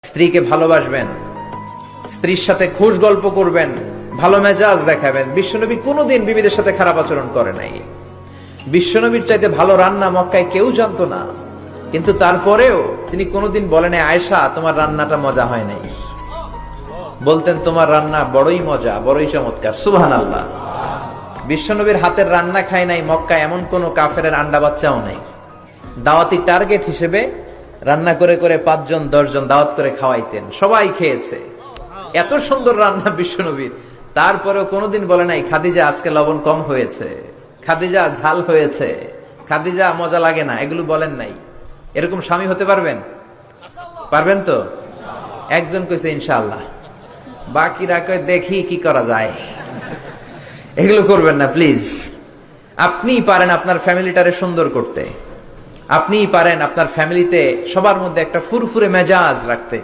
স্ত্রীকে ভালোবাসবেন, স্ত্রীর সাথে খুশ গল্প করবেন, ভালো মেজাজ দেখাবেন। বিশ্বনবী কোনোদিন বিবিদের সাথে খারাপ আচরণ করে নাই। বিশ্বনবীর চাইতে ভালো রান্না মক্কায় কেউ জানতো না, কিন্তু তারপরেও তিনি কোনোদিন বলেন আয়েশা তোমার রান্নাটা মজা হয় নাই। বলতেন তোমার রান্না বড়ই মজা, বড়ই চমৎকার। সুবহানাল্লাহ। বিশ্বনবীর হাতের রান্না খায় নাই মক্কায় এমন কোন কাফেরের আন্ডা বাচ্চাও নাই। দাওয়াতি টার্গেট হিসেবে রান্না করে করে 5 জন 10 জন দাওয়াত করে খাওয়াইতেন, সবাই খেয়েছে। এত সুন্দর রান্না বিশ্বনবীর, তারপরেও কোনোদিন বলে নাই খাদিজা আজকে লবণ কম হয়েছে, খাদিজা ঝাল হয়েছে, খাদিজা মজা লাগে না, এগুলো বলেন নাই। এরকম স্বামী হতে পারবেন? পারবেন তো? একজন কইছে ইনশাআল্লাহ, বাকিরা কয় দেখি কি করা যায়। এগুলো করবেন না প্লিজ। আপনিই পারেন আপনার ফ্যামিলিটারে সুন্দর করতে, আপনিই পারেন আপনার ফ্যামিলিতে সবার মধ্যে একটা ফুরফুরে মেজাজ রাখতে।